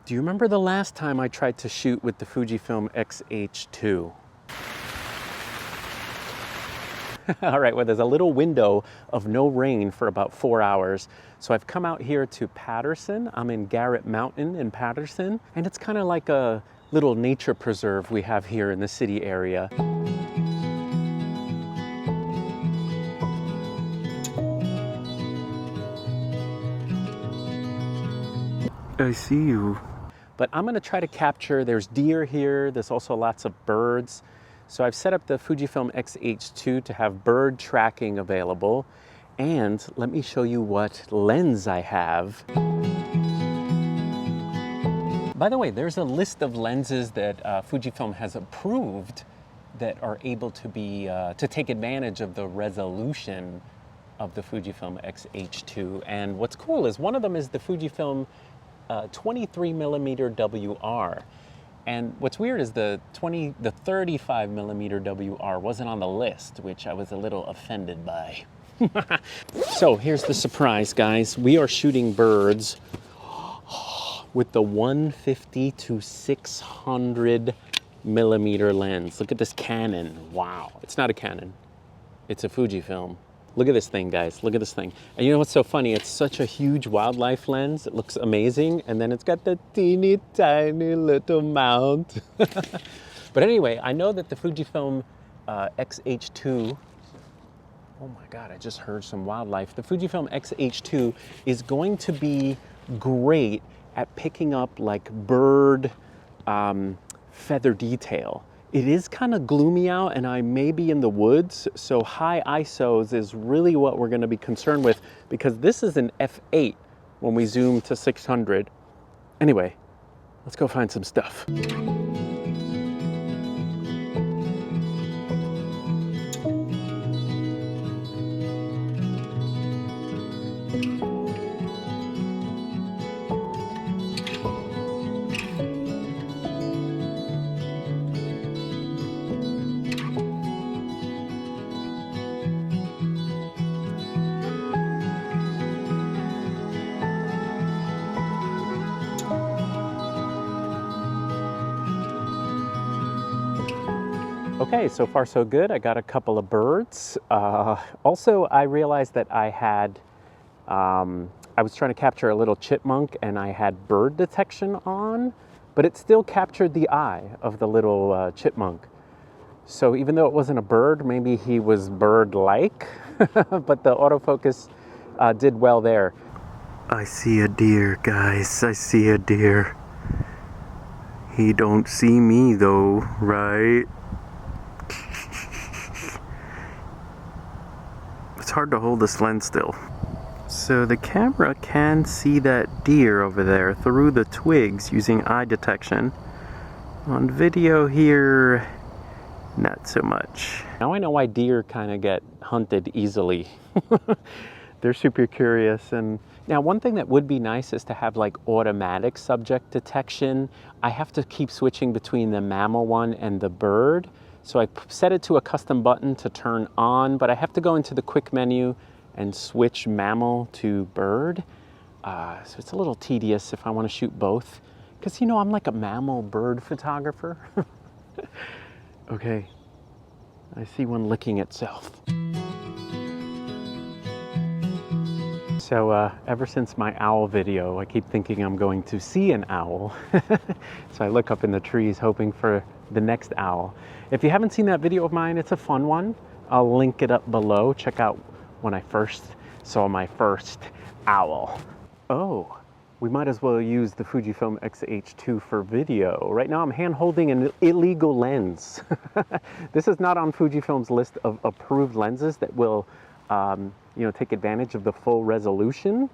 Do you remember the last time I tried to shoot with the Fujifilm X H2? All right, well, there's a little window of no rain for about 4 hours. So I've come out here to Patterson. I'm in Garrett Mountain in Patterson, and it's kind of like a little nature preserve we have here in the city area. I see you. But I'm gonna try to capture, there's deer here, there's also lots of birds. So I've set up the Fujifilm X H2 to have bird tracking available. And let me show you what lens I have. By the way, there's a list of lenses that Fujifilm has approved that are able to be, to take advantage of the resolution of the Fujifilm X H2. And what's cool is one of them is the Fujifilm 23mm WR. And what's weird is the 35mm WR wasn't on the list, which I was a little offended by. So here's the surprise, guys. We are shooting birds with the 150 to 600 millimeter lens. Look at this Canon. Wow. It's not a Canon. It's a Fujifilm. Look at this thing, guys. Look at this thing. And you know what's so funny? It's such a huge wildlife lens. It looks amazing. And then it's got the teeny tiny little mount. But anyway, I know that the Fujifilm X H2, oh my God, I just heard some wildlife. The Fujifilm X H2 is going to be great at picking up like bird feather detail. It is kind of gloomy out and I may be in the woods, so high ISOs is really what we're going to be concerned with because this is an f8 when we zoom to 600. Anyway, let's go find some stuff. Okay, so far so good. I got a couple of birds. Also, I realized that I was trying to capture a little chipmunk and I had bird detection on, but it still captured the eye of the little chipmunk. So even though it wasn't a bird, maybe he was bird-like, but the autofocus did well there. I see a deer, guys. I see a deer. He don't see me though, right? It's hard to hold this lens still. So the camera can see that deer over there through the twigs using eye detection. On video here, not so much. Now I know why deer kind of get hunted easily. They're super curious. And now one thing that would be nice is to have like automatic subject detection. I have to keep switching between the mammal one and the bird. So I set it to a custom button to turn on, but I have to go into the quick menu and switch mammal to bird. So it's a little tedious if I want to shoot both. Because, you know, I'm like a mammal bird photographer. Okay, I see one licking itself. So ever since my owl video, I keep thinking I'm going to see an owl. So I look up in the trees hoping for the next owl. If you haven't seen that video of mine, it's a fun one. I'll link it up below. Check out when I first saw my first owl. Oh, we might as well use the Fujifilm X H2 for video. Right now I'm hand holding an illegal lens. This is not on Fujifilm's list of approved lenses that will you know, take advantage of the full resolution.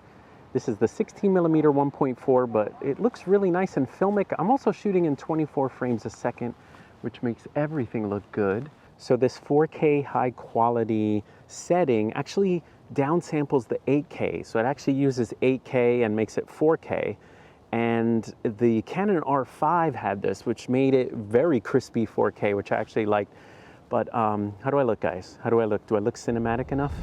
This is the 16mm 1.4, but it looks really nice and filmic. I'm also shooting in 24 frames a second, which makes everything look good. So this 4K high quality setting actually downsamples the 8K. So it actually uses 8K and makes it 4K. And the Canon R5 had this, which made it very crispy 4K, which I actually liked. But how do I look, guys? How do I look? Do I look cinematic enough?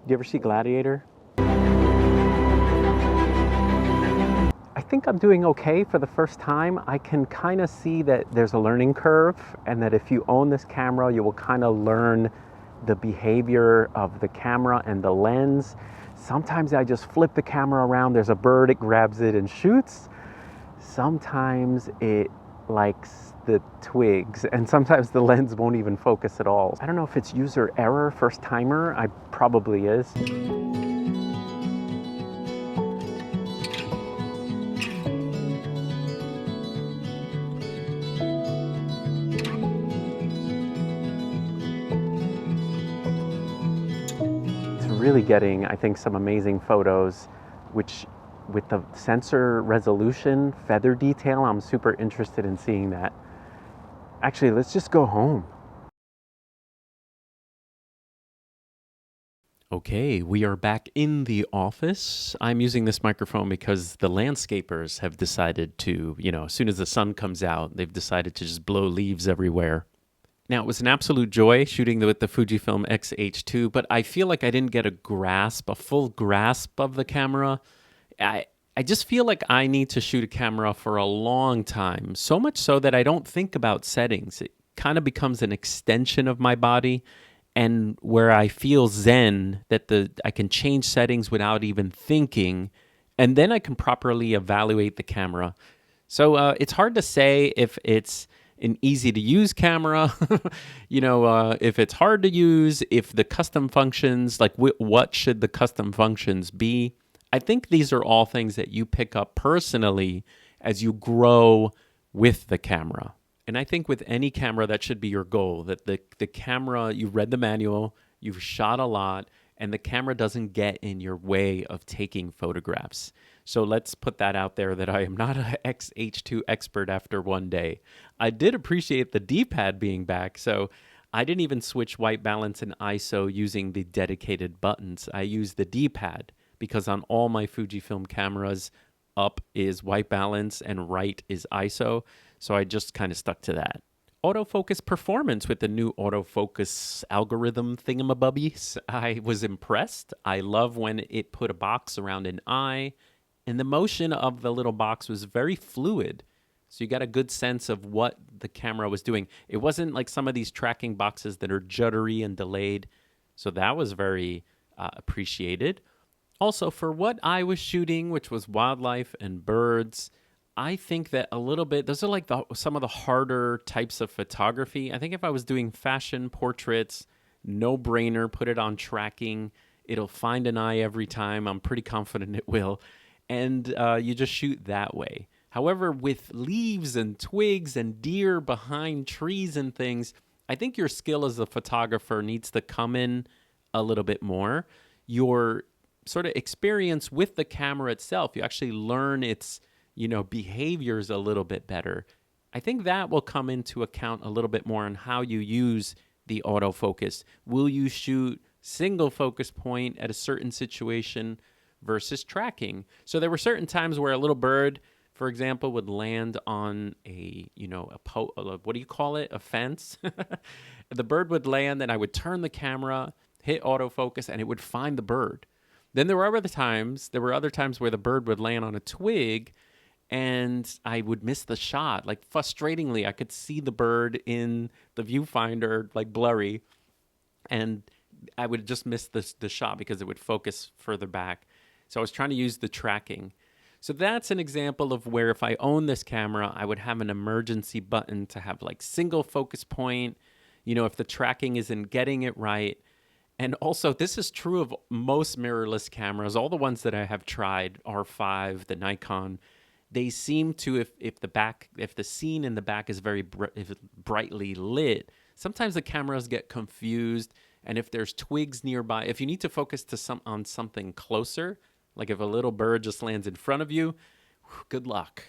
You ever see Gladiator? think I'm doing okay for the first time. I can kind of see that there's a learning curve, and that if you own this camera, you will kind of learn the behavior of the camera and the lens. Sometimes I just flip the camera around, there's a bird, it grabs it and shoots. Sometimes it likes the twigs, and sometimes the lens won't even focus at all. I don't know if it's user error, first timer, I probably is. Really getting, I think, some amazing photos, which with the sensor resolution, feather detail, I'm super interested in seeing that. Actually, let's just go home. Okay, we are back in the office. I'm using this microphone because the landscapers have decided to, as soon as the sun comes out, they've decided to just blow leaves everywhere. Now, it was an absolute joy shooting with the Fujifilm X H2, but I feel like I didn't get a full grasp of the camera. I just feel like I need to shoot a camera for a long time, so much so that I don't think about settings. It kind of becomes an extension of my body, and where I feel zen, that I can change settings without even thinking, and then I can properly evaluate the camera. So it's hard to say if it's an easy to use camera, if it's hard to use, if the custom functions, like what should the custom functions be? I think these are all things that you pick up personally as you grow with the camera. And I think with any camera, that should be your goal, that the camera, you've read the manual, you've shot a lot, and the camera doesn't get in your way of taking photographs. So let's put that out there, that I am not an XH2 expert after one day. I did appreciate the D-pad being back, so I didn't even switch white balance and ISO using the dedicated buttons. I used the D-pad because on all my Fujifilm cameras, up is white balance and right is ISO, so I just kind of stuck to that. Autofocus performance with the new autofocus algorithm thingamabubbies. I was impressed. I love when it put a box around an eye, and the motion of the little box was very fluid. So you got a good sense of what the camera was doing. It wasn't like some of these tracking boxes that are juddery and delayed. So that was very appreciated. Also, for what I was shooting, which was wildlife and birds, I think that a little bit, those are like some of the harder types of photography. I think if I was doing fashion portraits, no brainer, put it on tracking. It'll find an eye every time. I'm pretty confident it will. And you just shoot that way. However, with leaves and twigs and deer behind trees and things, I think your skill as a photographer needs to come in a little bit more. Your sort of experience with the camera itself, you actually learn its behaviors a little bit better. I think that will come into account a little bit more on how you use the autofocus. Will you shoot single focus point at a certain situation versus tracking? So there were certain times where a little bird, for example, would land on a what do you call it? A fence. The bird would land and I would turn the camera, hit autofocus, and it would find the bird. Then there were other times where the bird would land on a twig and I would miss the shot. Like, frustratingly, I could see the bird in the viewfinder, like blurry, and I would just miss the shot because it would focus further back. So I was trying to use the tracking. So that's an example of where if I own this camera, I would have an emergency button to have like single focus point, if the tracking isn't getting it right. And also, this is true of most mirrorless cameras. All the ones that I have tried, R5, the Nikon, they seem to, if the scene in the back is very brightly lit, sometimes the cameras get confused. And if there's twigs nearby, if you need to focus on something closer, like if a little bird just lands in front of you, good luck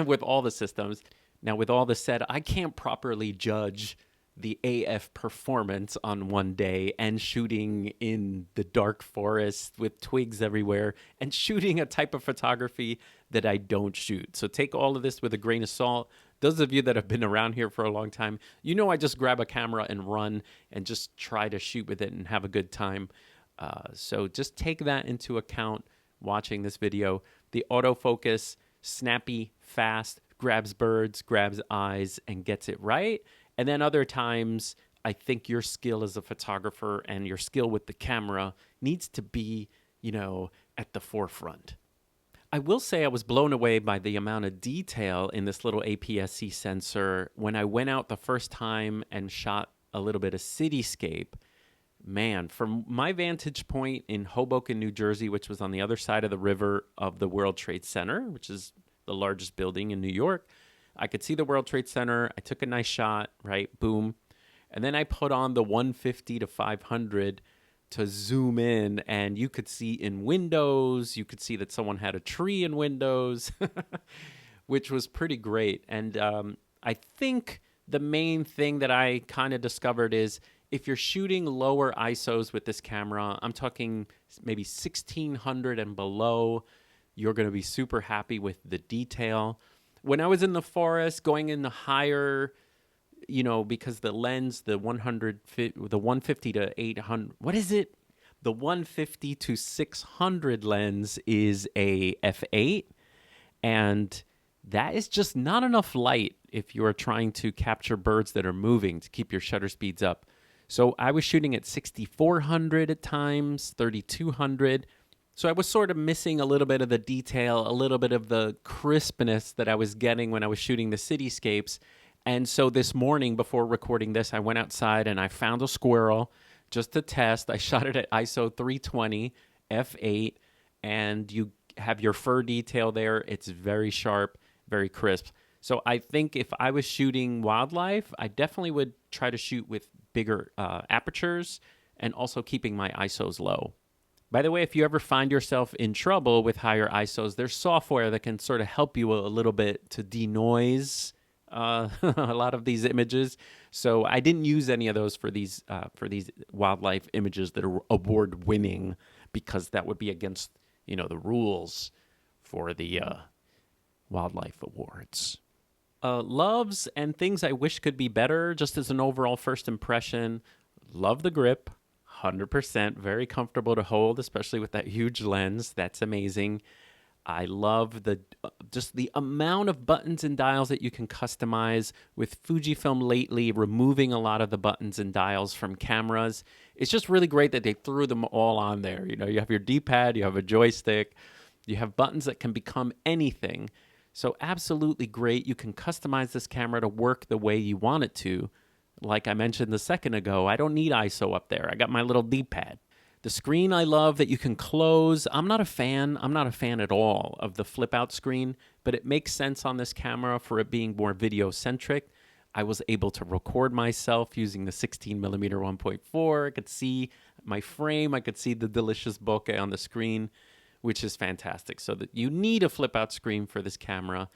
with all the systems. Now, with all this said, I can't properly judge the AF performance on one day and shooting in the dark forest with twigs everywhere and shooting a type of photography that I don't shoot. So take all of this with a grain of salt. Those of you that have been around here for a long time, I just grab a camera and run and just try to shoot with it and have a good time. So just take that into account watching this video. The autofocus snappy, fast, grabs birds, grabs eyes, and gets it right. And then other times, I think your skill as a photographer and your skill with the camera needs to be, at the forefront. I will say I was blown away by the amount of detail in this little APS-C sensor when I went out the first time and shot a little bit of cityscape. Man, from my vantage point in Hoboken, New Jersey, which was on the other side of the river of the World Trade Center, which is the largest building in New York, I could see the World Trade Center. I took a nice shot, right? Boom. And then I put on the 150 to 500 to zoom in, and you could see in windows, you could see that someone had a tree in windows, which was pretty great. And I think the main thing that I kind of discovered is if you're shooting lower ISOs with this camera, I'm talking maybe 1600 and below, you're going to be super happy with the detail. When I was in the forest, going in the higher, because the lens, the 150 to 800, what is it? The 150 to 600 lens is a f8, and that is just not enough light if you are trying to capture birds that are moving to keep your shutter speeds up. So I was shooting at 6400 at times, 3200. So I was sort of missing a little bit of the detail, a little bit of the crispness that I was getting when I was shooting the cityscapes. And so this morning before recording this, I went outside and I found a squirrel just to test. I shot it at ISO 320, f8, and you have your fur detail there. It's very sharp, very crisp. So I think if I was shooting wildlife, I definitely would try to shoot with bigger apertures and also keeping my ISOs low. By the way, if you ever find yourself in trouble with higher ISOs, there's software that can sort of help you a little bit to denoise a lot of these images. So I didn't use any of those for these wildlife images that are award-winning, because that would be against the rules for the wildlife awards. Loves and things I wish could be better, just as an overall first impression. Love the grip, 100%, very comfortable to hold, especially with that huge lens. That's amazing. I love just the amount of buttons and dials that you can customize. With Fujifilm lately removing a lot of the buttons and dials from cameras, it's just really great that they threw them all on there. You have your D-pad, you have a joystick, you have buttons that can become anything. So absolutely great. You can customize this camera to work the way you want it to. Like I mentioned a second ago, I don't need ISO up there. I got my little D-pad. The screen I love that you can close. I'm not a fan at all of the flip out screen, but it makes sense on this camera for it being more video centric. I was able to record myself using the 16mm 1.4. I could see my frame. I could see the delicious bokeh on the screen, which is fantastic. So that you need a flip out screen for this camera.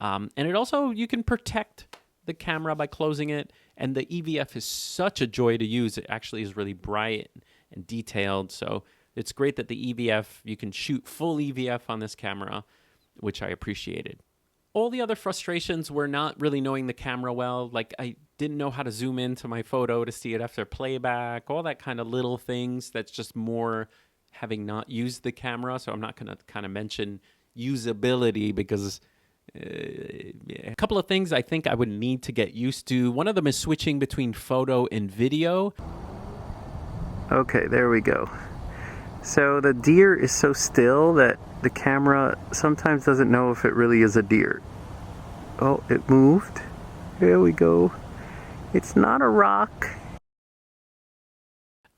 And it also, you can protect the camera by closing it. And the EVF is such a joy to use. It actually is really bright and detailed. So it's great that the EVF, you can shoot full EVF on this camera, which I appreciated. All the other frustrations were not really knowing the camera well. Like I didn't know how to zoom into my photo to see it after playback, all that kind of little things. That's just more having not used the camera. So I'm not going to kind of mention usability because a couple of things I think I would need to get used to. One of them is switching between photo and video. Okay, there we go. So the deer is so still that the camera sometimes doesn't know if it really is a deer. Oh, it moved. There we go. It's not a rock.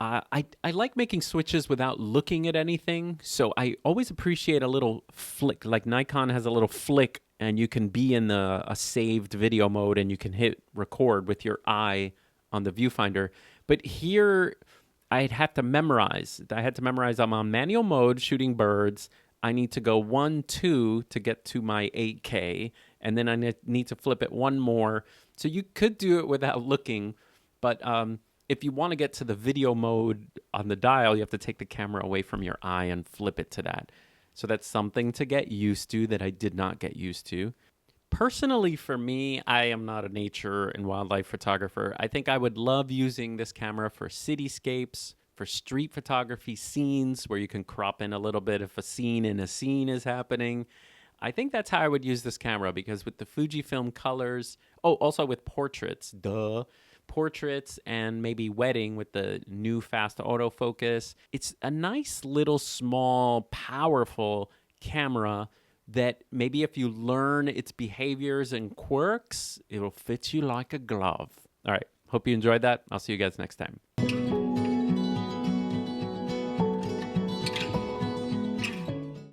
I like making switches without looking at anything, so I always appreciate a little flick. Like Nikon has a little flick, and you can be in a saved video mode, and you can hit record with your eye on the viewfinder. But here, I'd have to memorize. I'm on manual mode shooting birds. I need to go 1, 2 to get to my 8K, and then I need to flip it one more. So you could do it without looking, but if you want to get to the video mode on the dial, you have to take the camera away from your eye and flip it to that. So that's something to get used to that I did not get used to. Personally, for me, I am not a nature and wildlife photographer. I think I would love using this camera for cityscapes, for street photography, scenes where you can crop in a little bit if a scene in a scene is happening. I think that's how I would use this camera, because with the Fujifilm colors, oh, also with portraits, duh, portraits and maybe wedding with the new fast autofocus, it's a nice little small, powerful camera that maybe if you learn its behaviors and quirks, it'll fit you like a glove. All right. Hope you enjoyed that. I'll see you guys next time.